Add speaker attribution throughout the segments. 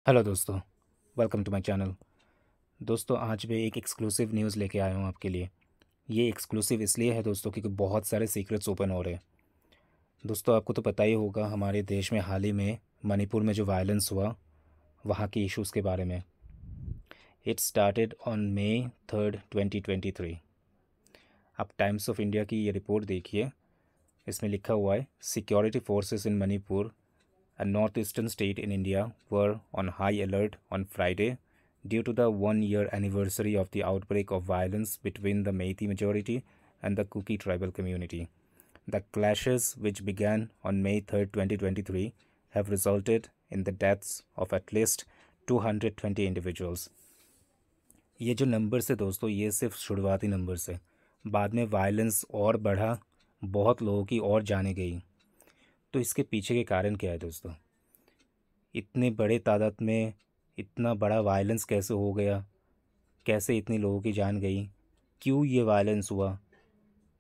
Speaker 1: Hello दोस्तों, welcome to my channel. दोस्तों, आज मैं एक एक्सक्लूसिव न्यूज़ लेके आया हूँ आपके लिए। ये एक्सक्लूसिव इसलिए है दोस्तों क्योंकि बहुत सारे सीक्रेट्स ओपन हो रहे हैं। दोस्तों, आपको तो पता ही होगा हमारे देश में हाल ही में मणिपुर में जो वायलेंस हुआ, वहाँ के इश्यूज़ के बारे में। It started on May 3, 2023। आप टाइम्स ऑफ इंडिया की ये रिपोर्ट देखिए। इसमें लिखा हुआ है, security forces in Manipur, a northeastern state in India, were on high alert on Friday due to the 1 year anniversary of the outbreak of violence between the Meiteis majority and the Kuki tribal community. The clashes, which began on May 3, 2023, have resulted in the deaths of at least 220 individuals. ये जो numbers है दोस्तों, ये सिर्फ शुरुआती numbers है। बाद में वायलेंस और बढ़ा, बहुत लोगों की और जानें गई। तो इसके पीछे के कारण क्या है दोस्तों? इतने बड़े तादाद में इतना बड़ा वायलेंस कैसे हो गया? कैसे इतने लोगों की जान गई? क्यों ये वायलेंस हुआ?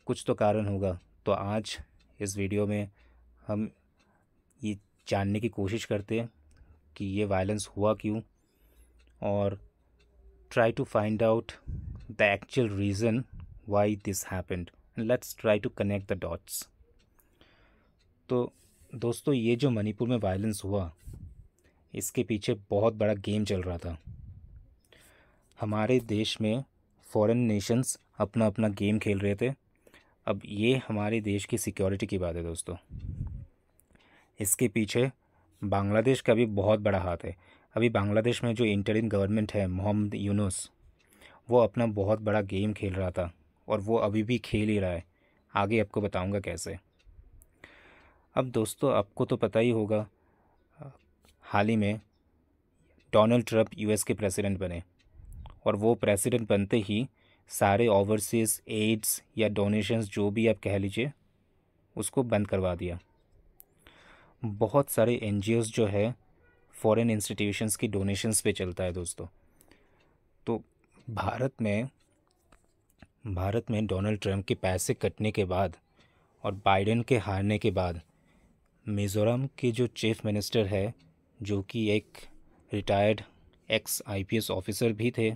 Speaker 1: कुछ तो कारण होगा। तो आज इस वीडियो में हम ये जानने की कोशिश करते हैं कि ये वायलेंस हुआ क्यों, और try to find out the actual reason why this happened and let's try to connect the dots. तो दोस्तों, ये जो मणिपुर में वायलेंस हुआ, इसके पीछे बहुत बड़ा गेम चल रहा था। हमारे देश में फॉरेन नेशंस अपना अपना गेम खेल रहे थे। अब ये हमारे देश की सिक्योरिटी की बात है दोस्तों। इसके पीछे बांग्लादेश का भी बहुत बड़ा हाथ है। अभी बांग्लादेश में जो इंटरिम गवर्नमेंट है, मोहम्मद यूनुस, वो अपना बहुत बड़ा गेम खेल रहा था और वो अभी भी खेल ही रहा है। आगे आपको बताऊंगा कैसे। अब दोस्तों, आपको तो पता ही होगा, हाल ही में डोनाल्ड ट्रंप यूएस के प्रेसिडेंट बने, और वो प्रेसिडेंट बनते ही सारे ओवरसीज़ एड्स या डोनेशंस जो भी आप कह लीजिए, उसको बंद करवा दिया। बहुत सारे एनजीओज़ जो है फॉरेन इंस्टीट्यूशंस की डोनेशंस पे चलता है दोस्तों। तो भारत में डोनाल्ड ट्रंप के पैसे कटने के बाद और बाइडेन के हारने के बाद मिज़ोरम के जो चीफ मिनिस्टर है, जो कि एक रिटायर्ड एक्स आईपीएस ऑफिसर भी थे,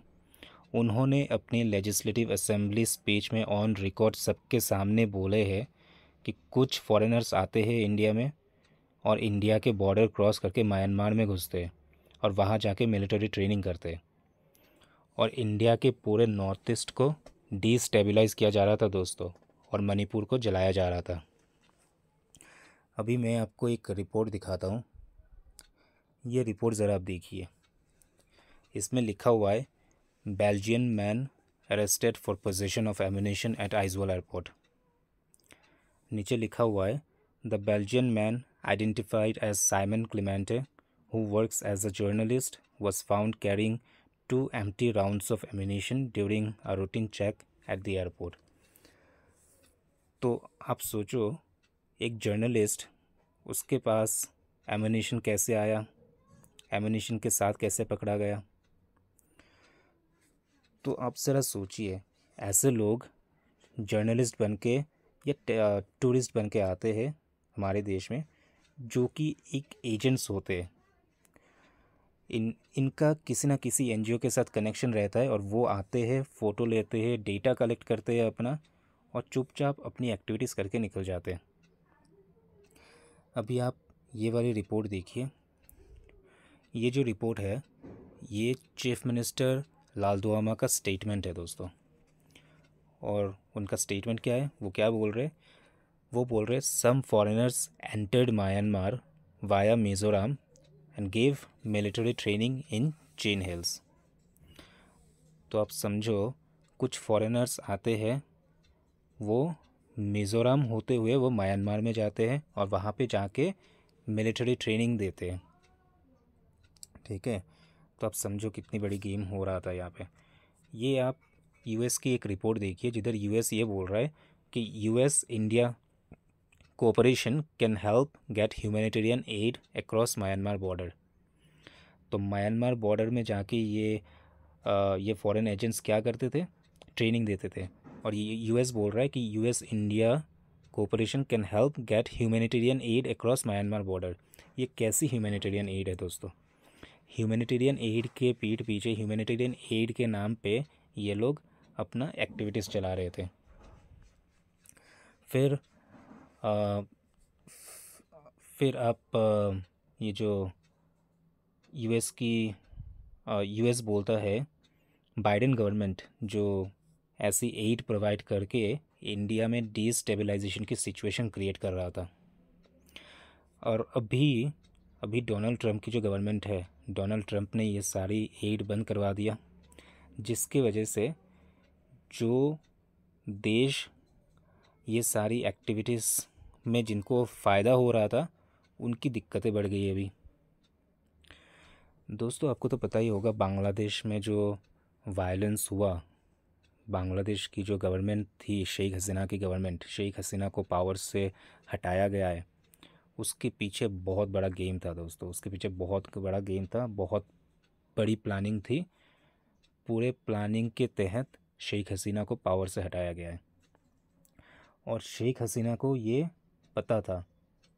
Speaker 1: उन्होंने अपनी लेजिस्लेटिव असेंबली स्पीच में ऑन रिकॉर्ड सबके सामने बोले हैं कि कुछ फॉरेनर्स आते हैं इंडिया में और इंडिया के बॉर्डर क्रॉस करके म्यांमार में घुसते हैं और वहाँ जाके मिलिट्री ट्रेनिंग करते हैं, और इंडिया के पूरे नॉर्थ ईस्ट को डिस्टेबलाइज़ किया जा रहा था दोस्तों, और मणिपुर को जलाया जा रहा था। अभी मैं आपको एक रिपोर्ट दिखाता हूँ। ये रिपोर्ट ज़रा आप देखिए। इसमें लिखा हुआ है, Belgian man arrested for possession of ammunition at Aizawl airport. नीचे लिखा हुआ है, the Belgian man identified as Simon Clemente who works as a journalist was found carrying 2 empty rounds of ammunition during a routine check at the airport। तो आप सोचो, एक journalist, उसके पास ammunition कैसे आया, एम्यूनेशन के साथ कैसे पकड़ा गया? तो आप ज़रा सोचिए, ऐसे लोग जर्नलिस्ट बन के या टूरिस्ट बन के आते हैं हमारे देश में, जो कि एक एजेंट्स होते हैं। इनका किसी ना किसी एनजीओ के साथ कनेक्शन रहता है, और वो आते हैं, फ़ोटो लेते हैं, डेटा कलेक्ट करते हैं अपना, और चुपचाप अपनी एक्टिविटीज़ करके निकल जाते हैं। अभी आप ये वाली रिपोर्ट देखिए। ये जो रिपोर्ट है, ये चीफ मिनिस्टर लालदुआमा का स्टेटमेंट है दोस्तों। और उनका स्टेटमेंट क्या है, वो क्या बोल रहे? वो बोल रहे, some foreigners entered Myanmar via Mizoram and gave military training in Chin Hills. तो आप समझो, कुछ फॉरेनर्स आते हैं, वो मिज़ोरम होते हुए वो म्यांमार में जाते हैं और वहाँ पे जाके मिलिट्री ट्रेनिंग देते हैं। ठीक है, तो आप समझो कितनी बड़ी गेम हो रहा था यहाँ पे। ये आप यूएस की एक रिपोर्ट देखिए, जिधर यूएस ये बोल रहा है कि US India cooperation can help gate humanitarian add across Myanmar border. तो म्यांमार बॉर्डर में जाके ये फॉरेन एजेंट्स क्या करते थे? ट्रेनिंग देते थे। और ये यूएस बोल रहा है कि US India cooperation can help gate humanitarian add across Myanmar border. ये कैसी ह्यूमैनिटेरियन एड है दोस्तों? ह्यूमैनिटेरियन एड के पीठ पीछे, ह्यूमैनिटेरियन एड के नाम पे ये लोग अपना एक्टिविटीज़ चला रहे थे। फिर आ, फिर आप ये जो यूएस की यूएस बोलता है, बाइडेन गवर्नमेंट जो ऐसी एड प्रोवाइड करके इंडिया में डिस्टेबलाइजेशन की सिचुएशन क्रिएट कर रहा था। और अभी अभी डोनाल्ड ट्रंप की जो गवर्नमेंट है, डोनाल्ड ट्रंप ने ये सारी एड बंद करवा दिया, जिसकी वजह से जो देश ये सारी एक्टिविटीज़ में जिनको फ़ायदा हो रहा था उनकी दिक्कतें बढ़ गई अभी। दोस्तों आपको तो पता ही होगा बांग्लादेश में जो वायलेंस हुआ, बांग्लादेश की जो गवर्नमेंट थी, शेख हसीना की गवर्नमेंट, शेख हसीना को पावर से हटाया गया है, उसके पीछे बहुत बड़ा गेम था दोस्तों, उसके पीछे बहुत बड़ा गेम था, बहुत बड़ी प्लानिंग थी। पूरे प्लानिंग के तहत शेख हसीना को पावर से हटाया गया है। और शेख हसीना को ये पता था,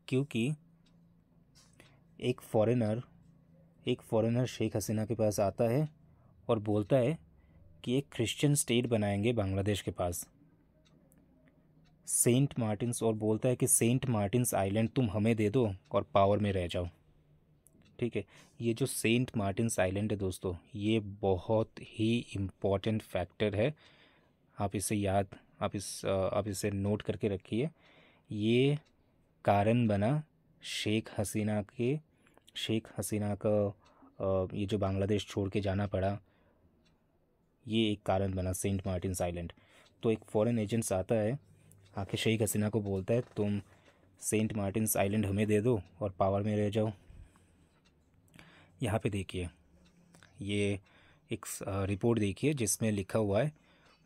Speaker 1: क्योंकि एक फॉरेनर शेख हसीना के पास आता है और बोलता है कि एक क्रिश्चियन स्टेट बनाएंगे बांग्लादेश के पास, सेंट मार्टिन्स, और बोलता है कि सेंट मार्टिन्स आइलैंड तुम हमें दे दो और पावर में रह जाओ। ठीक है, ये जो सेंट मार्टिन्स आइलैंड है दोस्तों, ये बहुत ही इम्पॉर्टेंट फैक्टर है। आप इसे नोट करके रखिए। ये कारण बना शेख हसीना का ये जो बांग्लादेश छोड़ के जाना पड़ा, ये एक कारण बना सेंट मार्टिन्स आइलैंड। तो एक फॉरेन एजेंट्स आता है, आके शेख हसीना को बोलता है तुम सेंट मार्टिन्स आइलैंड हमें दे दो और पावर में रह जाओ। यहाँ पे देखिए, ये एक रिपोर्ट देखिए जिसमें लिखा हुआ है,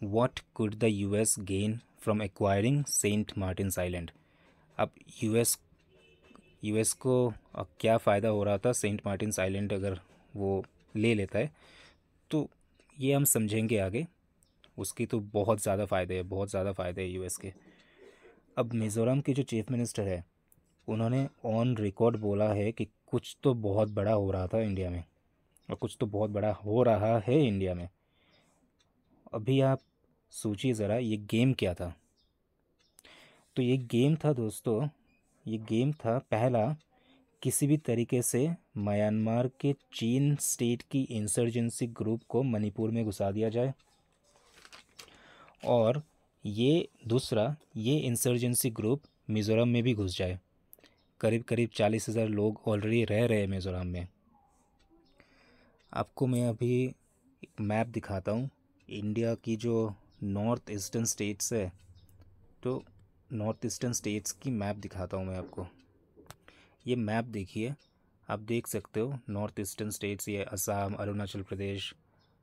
Speaker 1: what could the US gain from acquiring Saint Martin's Island. अब यूएस को क्या फ़ायदा हो रहा था सेंट मार्टिन्स आइलैंड अगर वो ले लेता है, तो ये हम समझेंगे आगे। उसकी तो बहुत ज़्यादा फ़ायदे हैं यूएस के। अब मिज़ोरम के जो चीफ मिनिस्टर है, उन्होंने ऑन रिकॉर्ड बोला है कि कुछ तो बहुत बड़ा हो रहा था इंडिया में, और कुछ तो बहुत बड़ा हो रहा है इंडिया में। अभी आप सोचिए ज़रा, ये गेम क्या था। तो ये गेम था दोस्तों, ये गेम था पहला, किसी भी तरीके से म्यांमार के चीन स्टेट की इंसर्जेंसी ग्रुप को मणिपुर में घुसा दिया जाए, और ये दूसरा, ये इंसर्जेंसी ग्रुप मिज़ोरम में भी घुस जाए। करीब करीब 40,000 लोग ऑलरेडी रह रहे हैं मिज़ोरम में। आपको मैं अभी एक मैप दिखाता हूँ इंडिया की जो नॉर्थ ईस्टर्न स्टेट्स है, तो नॉर्थ ईस्टर्न स्टेट्स की मैप दिखाता हूँ मैं आपको। ये मैप देखिए, आप देख सकते हो नॉर्थ ईस्टर्न स्टेट्स, ये असम, अरुणाचल प्रदेश,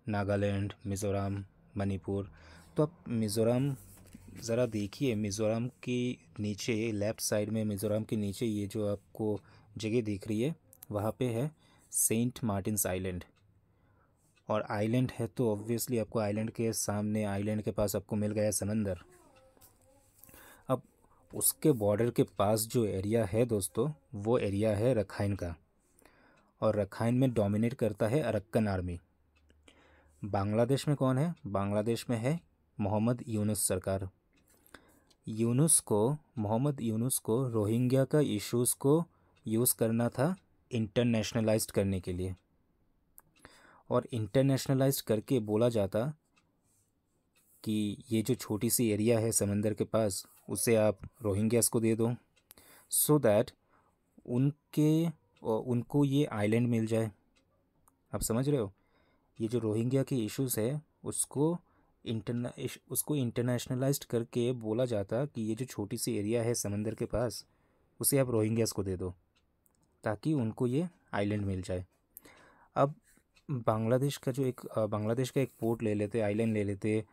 Speaker 1: नागालैंड, मिज़ोरम, मणिपुर। तो आप मिज़ोरम ज़रा देखिए, मिज़ोरम के नीचे लेफ़्ट साइड में, मिज़ोरम के नीचे ये जो आपको जगह दिख रही है, वहाँ पे है सेंट मार्टिन्स आइलैंड। और आइलैंड है तो ऑब्वियसली आपको आइलैंड के सामने, आइलैंड के पास आपको मिल गया समंदर। अब उसके बॉर्डर के पास जो एरिया है दोस्तों, वो एरिया है रखाइन का, और रखाइन में डोमिनेट करता है अरक्कन आर्मी। बांग्लादेश में कौन है? बांग्लादेश में है मोहम्मद यूनुस सरकार। मोहम्मद यूनुस को रोहिंग्या का इश्यूज़ को यूज़ करना था इंटरनेशनलाइज्ड करने के लिए, और इंटरनेशनलाइज्ड करके बोला जाता कि ये जो छोटी सी एरिया है समंदर के पास, उसे आप रोहिंग्यास को दे दो, सो दैट उनको ये आइलैंड मिल जाए। आप समझ रहे हो? ये जो रोहिंग्या के इश्यूज़ है उसको इंटरनेशनलाइज्ड करके बोला जाता कि ये जो छोटी सी एरिया है समंदर के पास, उसे आप रोहिंग्यास को दे दो, ताकि उनको ये आइलैंड मिल जाए। अब बांग्लादेश का एक पोर्ट ले लेते, आइलैंड ले लेते,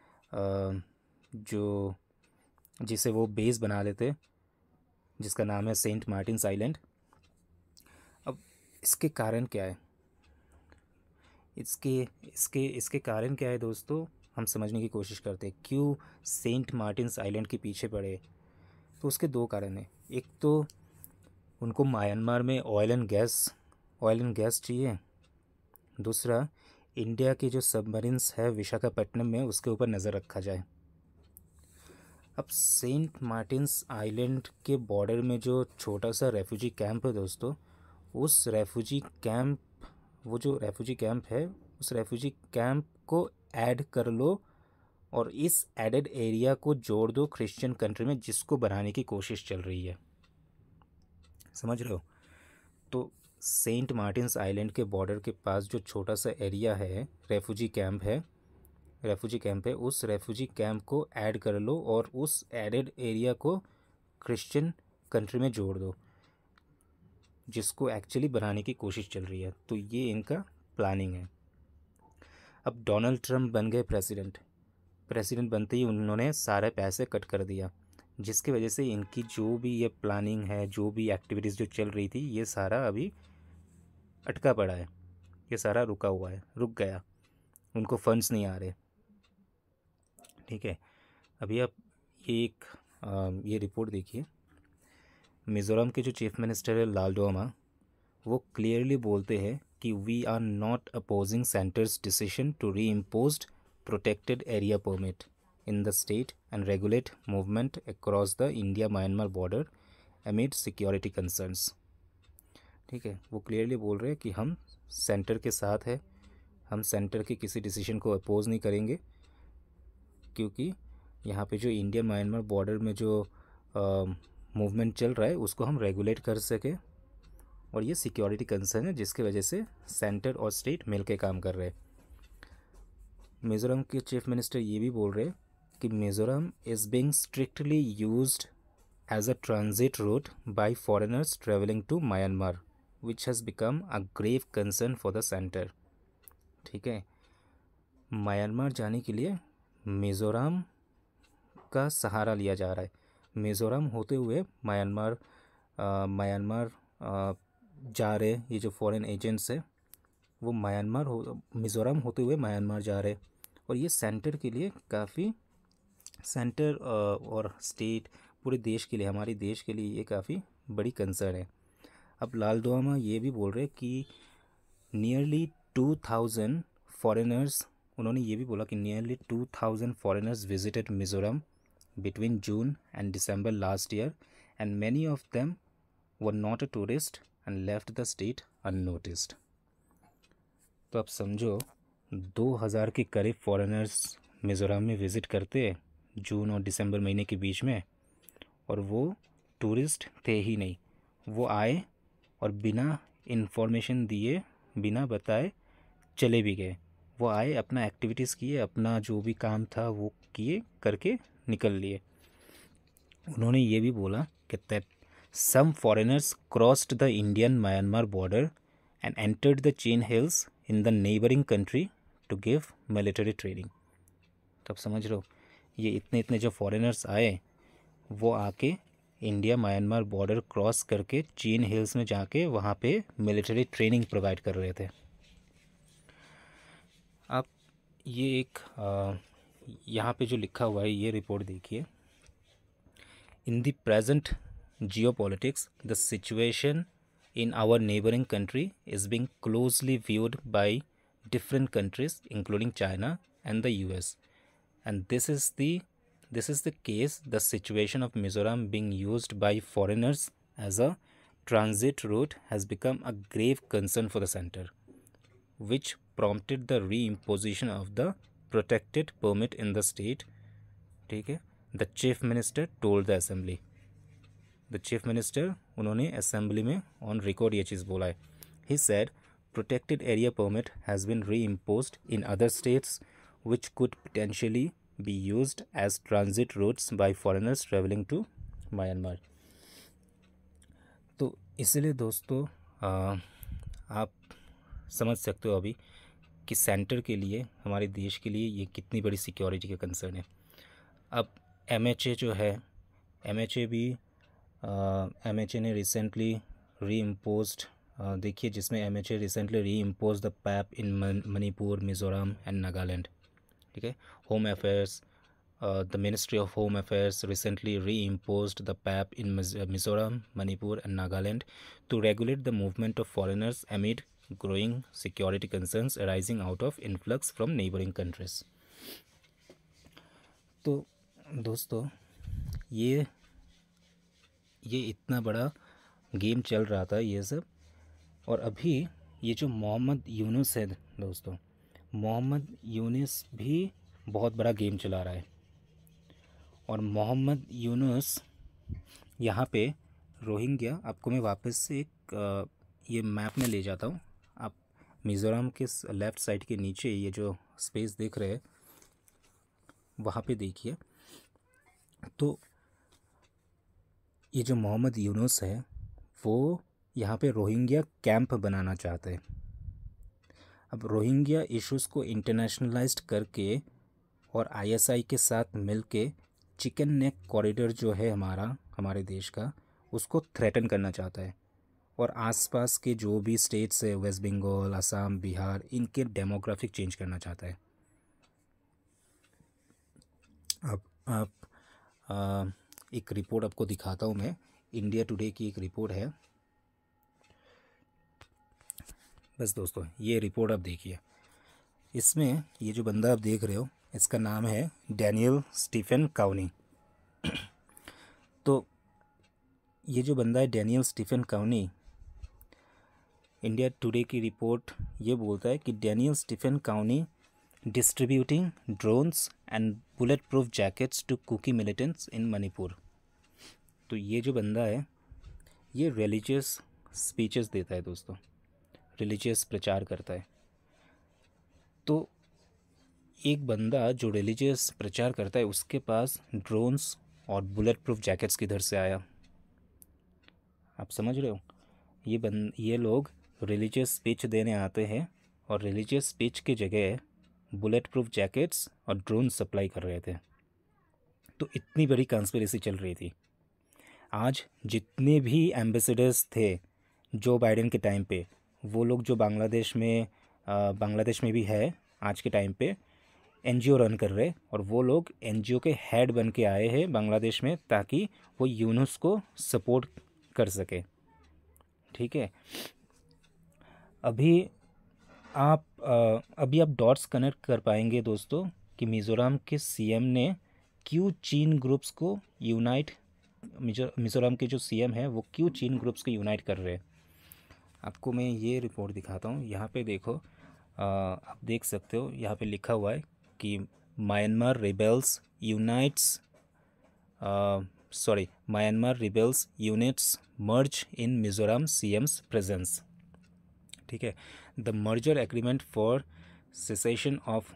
Speaker 1: जो जिसे वो बेस बना लेते, जिसका नाम है सेंट मार्टिन्स आइलैंड। अब इसके कारण क्या है? इसके कारण क्या है दोस्तों, हम समझने की कोशिश करते हैं क्यों सेंट मार्टिन्स आइलैंड के पीछे पड़े। तो उसके दो कारण हैं। एक तो उनको म्यांमार में ऑयल एंड गैस चाहिए, दूसरा, इंडिया के जो सबमरीन्स है विशाखापट्टनम में उसके ऊपर नज़र रखा जाए। अब सेंट मार्टिन्स आइलैंड के बॉर्डर में जो छोटा सा रेफ्यूजी कैंप है दोस्तों, उस रेफ्यूजी कैंप वो जो रेफ्यूजी कैंप है उस रेफ्यूजी कैंप को ऐड कर लो और इस एडेड एरिया को जोड़ दो क्रिश्चियन कंट्री में, जिसको बनाने की कोशिश चल रही है। समझ रहे हो? तो सेंट मार्टिन्स आइलैंड के बॉर्डर के पास जो छोटा सा एरिया है रेफ्यूजी कैंप है, उस रेफ्यूजी कैंप को ऐड कर लो और उस एडेड एरिया को क्रिश्चियन कंट्री में जोड़ दो, जिसको एक्चुअली बनाने की कोशिश चल रही है। तो ये इनका प्लानिंग है। अब डोनाल्ड ट्रंप बन गए प्रेसिडेंट बनते ही उन्होंने सारे पैसे कट कर दिया, जिसकी वजह से इनकी जो भी ये प्लानिंग है, जो भी एक्टिविटीज़ जो चल रही थी, ये सारा अभी अटका पड़ा है, ये सारा रुक गया, उनको फंड्स नहीं आ रहे। ठीक है, अभी आप ये रिपोर्ट देखिए। मिज़ोरम के जो चीफ मिनिस्टर है लालडोमा, वो क्लियरली बोलते हैं कि we are not opposing centre's decision to reimposed protected area permit in the state and regulate movement across the India Myanmar border amid security concerns. ठीक है, वो क्लियरली बोल रहे हैं कि हम सेंटर के साथ है, हम सेंटर के किसी डिसीजन को अपोज नहीं करेंगे, क्योंकि यहाँ पे जो इंडिया म्यांमार बॉर्डर में जो मूवमेंट चल रहा है उसको हम रेगुलेट कर सके, और ये सिक्योरिटी कंसर्न है जिसकी वजह से सेंटर और स्टेट मिलके काम कर रहे हैं। मिज़ोरम के चीफ मिनिस्टर ये भी बोल रहे हैं कि Mizoram is being strictly used as a transit route by foreigners travelling to Myanmar which has become a grave concern for the centre. ठीक है, म्यांमार जाने के लिए मिज़ोरम का सहारा लिया जा रहा है। मिज़ोरम होते हुए म्यांमार जा रहे, ये जो फॉरेन एजेंट्स है वो मिज़ोरम होते हुए म्यांमार जा रहे, और ये सेंटर के लिए काफ़ी, सेंटर और स्टेट पूरे देश के लिए, हमारे देश के लिए ये काफ़ी बड़ी कंसर्न है। अब लालडोमा ये भी बोल रहे कि नियरली 2000 फॉरेनर्स, उन्होंने ये भी बोला कि nearly 2000 foreigners visited Mizoram between June and December last year, and many of them were not a tourist and left the state unnoticed. तो आप समझो 2000 के करीब फॉरेनर्स मिज़ोरम में विज़िट करते हैं जून और दिसंबर महीने के बीच में, और वो टूरिस्ट थे ही नहीं, वो आए और बिना इन्फॉर्मेशन दिए, बिना बताए चले भी गए। वो आए, अपना एक्टिविटीज़ किए, अपना जो भी काम था वो किए, करके निकल लिए। उन्होंने ये भी बोला कि that some foreigners crossed the Indian Myanmar border and entered the Chin Hills in the neighbouring country to give military training. तो आप समझ रहे हो, ये इतने जो फॉरेनर्स आए वो आके इंडिया म्यांमार बॉर्डर क्रॉस करके चीन हिल्स में जाके वहाँ पे मिलिट्री ट्रेनिंग प्रोवाइड कर रहे थे। आप ये एक यहाँ पे जो लिखा हुआ है ये रिपोर्ट देखिए। In the present geopolitics the situation in our neighbouring country is being closely viewed by different countries including China and the US, and this is the case the situation of Mizoram being used by foreigners as a transit route has become a grave concern for the center, which prompted the reimposition of the protected permit in the state. ठीक है, the chief minister told the assembly. The chief minister उन्होंने assembly में on record ये चीज़ बोला है. He said protected area permit has been reimposed in other states which could potentially be used as transit routes by foreigners traveling to Myanmar. तो इसलिए दोस्तों आप समझ सकते हो अभी कि सेंटर के लिए, हमारे देश के लिए ये कितनी बड़ी सिक्योरिटी का कंसर्न है। अब एमएचए जो है, एमएचए ने रिसेंटली री इम्पोज्ड, देखिए जिसमें MHA recently reimpose the PAP in Manipur, Mizoram and Nagaland. ठीक है, home affairs, the Ministry of Home Affairs recently reimposed the PAP in Mizoram, Manipur and Nagaland to regulate the movement of foreigners amid growing security concerns arising out of influx from neighboring countries। तो दोस्तों ये इतना बड़ा game चल रहा था ये सब, और अभी ये जो मोहम्मद यूनुस है दोस्तों, मोहम्मद यूनुस भी बहुत बड़ा गेम चला रहा है। और मोहम्मद यूनुस यहाँ पे रोहिंग्या, आपको मैं वापस से एक ये मैप में ले जाता हूँ। आप मिज़ोरम के लेफ़्ट साइड के नीचे ये जो स्पेस देख रहे हैं वहाँ पे देखिए। तो ये जो मोहम्मद यूनुस है वो यहाँ पे रोहिंग्या कैंप बनाना चाहते हैं। अब रोहिंग्या इश्यूज़ को इंटरनेशनलाइज्ड करके और आईएसआई के साथ मिलके चिकन नेक कॉरिडोर जो है हमारे देश का, उसको थ्रेटन करना चाहता है। और आसपास के जो भी स्टेट्स है, वेस्ट बंगाल, असम, बिहार, इनके डेमोग्राफिक चेंज करना चाहता है। अब आप एक रिपोर्ट आपको दिखाता हूँ मैं, इंडिया टुडे की एक रिपोर्ट है। बस दोस्तों ये रिपोर्ट आप देखिए। इसमें ये जो बंदा आप देख रहे हो इसका नाम है डैनियल स्टीफन काउनी। तो ये जो बंदा है Daniel Stephen Cowney, India Today की रिपोर्ट ये बोलता है कि Daniel Stephen Cowney distributing drones and bullet proof jackets to Kuki militants in Manipur. तो ये जो बंदा है ये रिलीजियस स्पीचेस देता है दोस्तों, रिलीजियस प्रचार करता है। तो एक बंदा जो रिलीजियस प्रचार करता है उसके पास ड्रोन्स और बुलेट प्रूफ जैकेट्स किधर से आया? आप समझ रहे हो? ये लोग रिलीजियस स्पीच देने आते हैं और रिलीजियस स्पीच की जगह बुलेट प्रूफ जैकेट्स और ड्रोन सप्लाई कर रहे थे। तो इतनी बड़ी कॉन्स्पिरेसी चल रही थी। आज जितने भी एम्बेसडर्स थे जो बाइडेन के टाइम पे, वो लोग जो बांग्लादेश में भी है आज के टाइम पे, एनजीओ रन कर रहे, और वो लोग एनजीओ के हेड बन के आए हैं बांग्लादेश में ताकि वो यूनुस को सपोर्ट कर सके। ठीक है, अभी आप डॉट्स कनेक्ट कर पाएंगे दोस्तों कि मिज़ोरम के सीएम ने क्यों चीन ग्रुप्स को यूनाइट, मिज़ोरम के जो सीएम है वो क्यों चीन ग्रुप्स को यूनाइट कर रहे हैं। आपको मैं ये रिपोर्ट दिखाता हूँ। यहाँ पे देखो, आप देख सकते हो यहाँ पे लिखा हुआ है कि म्यांमार रिबेल्स यूनिट्स मर्ज इन मिज़ोरम सीएम्स प्रेजेंस। ठीक है, the merger agreement for cessation of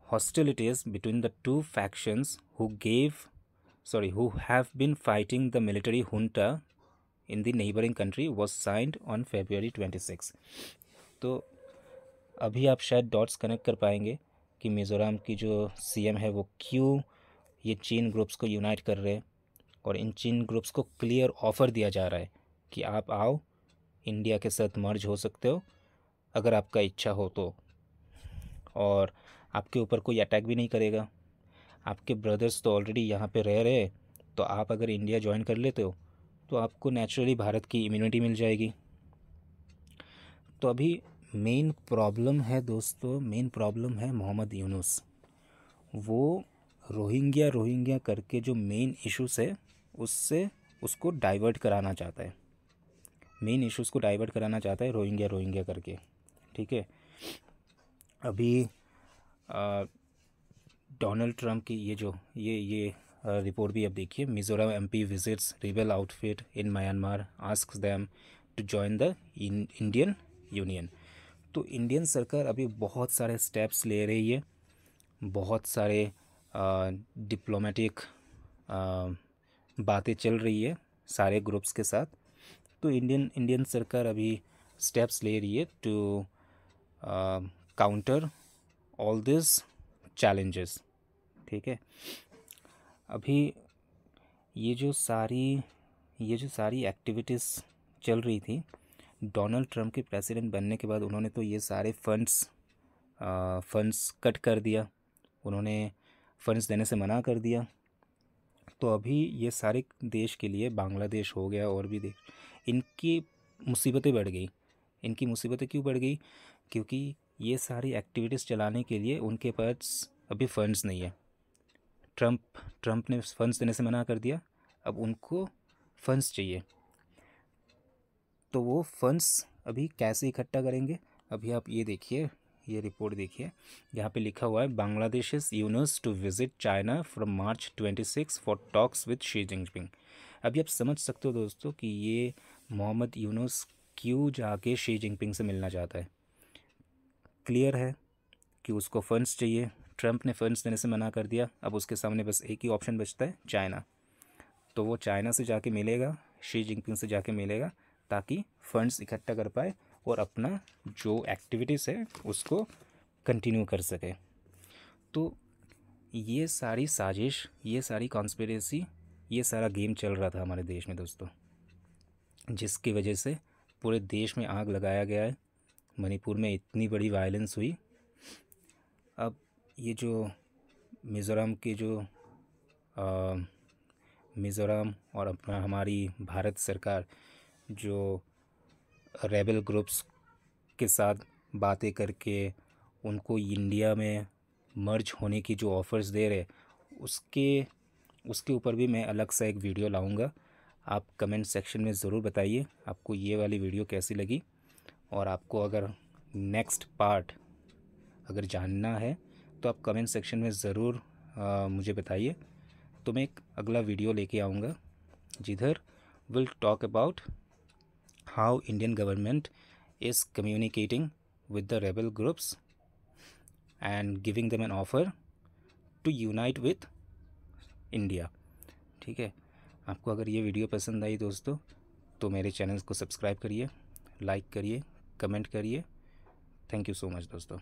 Speaker 1: hostilities between the two factions who have been fighting the military junta in the neighboring country was signed on February 26। तो अभी आप शायद dots connect कर पाएंगे कि मिज़ोरम की जो सीएम है वो क्यों ये चीन ग्रुप्स को यूनाइट कर रहे हैं, और इन चीन ग्रुप्स को क्लियर ऑफ़र दिया जा रहा है कि आप आओ, इंडिया के साथ मर्ज हो सकते हो अगर आपका इच्छा हो तो, और आपके ऊपर कोई अटैक भी नहीं करेगा। आपके ब्रदर्स तो ऑलरेडी यहाँ पे रह रहे हैं, तो आप अगर इंडिया ज्वाइन कर लेते हो तो आपको नेचुरली भारत की इम्यूनिटी मिल जाएगी। तो अभी मेन प्रॉब्लम है दोस्तों, मेन प्रॉब्लम है मोहम्मद यूनुस। वो रोहिंग्या करके जो मेन इश्यूज़ है उसको डाइवर्ट कराना चाहता है, मेन इश्यूज़ को डाइवर्ट कराना चाहता है रोहिंग्या करके। ठीक है, अभी डोनाल्ड ट्रंप की ये रिपोर्ट भी अब देखिए। Mizoram MP visits rebel outfit in Myanmar, asks them to join the Indian union. तो इंडियन सरकार अभी बहुत सारे स्टेप्स ले रही है, बहुत सारे डिप्लोमेटिक बातें चल रही है सारे ग्रुप्स के साथ। तो इंडियन सरकार अभी स्टेप्स ले रही है to counter all this challenges. ठीक है, अभी ये जो सारी एक्टिविटीज़ चल रही थी, डोनाल्ड ट्रंप के प्रेसिडेंट बनने के बाद उन्होंने तो ये सारे फंड्स कट कर दिया, उन्होंने फंड्स देने से मना कर दिया। तो अभी ये सारे देश के लिए, बांग्लादेश हो गया और भी देश, इनकी मुसीबतें बढ़ गई। इनकी मुसीबतें क्यों बढ़ गई? क्योंकि ये सारी एक्टिविटीज़ चलाने के लिए उनके पास अभी फंड्स नहीं है। ट्रम्प ने फंड्स देने से मना कर दिया, अब उनको फंड्स चाहिए। तो वो फंड्स अभी कैसे इकट्ठा करेंगे? अभी आप ये देखिए, ये रिपोर्ट देखिए, यहाँ पे लिखा हुआ है Bangladesh is Yunus to visit China from March 26 for talks with Xi Jinping. अभी आप समझ सकते हो दोस्तों कि ये मोहम्मद यूनुस क्यों जाके शी जिनपिंग से मिलना चाहता है। क्लियर है कि उसको फंड्स चाहिए। ट्रम्प ने फंड्स देने से मना कर दिया, अब उसके सामने बस एक ही ऑप्शन बचता है, चाइना। तो वो चाइना से जाके मिलेगा, शी जिनपिंग से जाके मिलेगा, ताकि फंड्स इकट्ठा कर पाए और अपना जो एक्टिविटीज़ है उसको कंटिन्यू कर सके। तो ये सारी साजिश, ये सारी कॉन्स्पिरेसी, ये सारा गेम चल रहा था हमारे देश में दोस्तों, जिसकी वजह से पूरे देश में आग लगाया गया है। मणिपुर में इतनी बड़ी वायलेंस हुई। अब ये जो मिज़ोरम के जो मिज़ोरम और अपना हमारी भारत सरकार जो रेबल ग्रुप्स के साथ बातें करके उनको इंडिया में मर्ज होने की जो ऑफ़र्स दे रहे, उसके ऊपर भी मैं अलग सा एक वीडियो लाऊंगा। आप कमेंट सेक्शन में ज़रूर बताइए आपको ये वाली वीडियो कैसी लगी, और आपको अगर नेक्स्ट पार्ट अगर जानना है तो आप कमेंट सेक्शन में ज़रूर मुझे बताइए। तो मैं एक अगला वीडियो लेके आऊँगा जिधर will talk about how Indian government is communicating with the rebel groups and giving them an offer to unite with India। ठीक है, आपको अगर ये वीडियो पसंद आई दोस्तों तो मेरे चैनल को सब्सक्राइब करिए, लाइक करिए, कमेंट करिए। थैंक यू सो मच दोस्तों।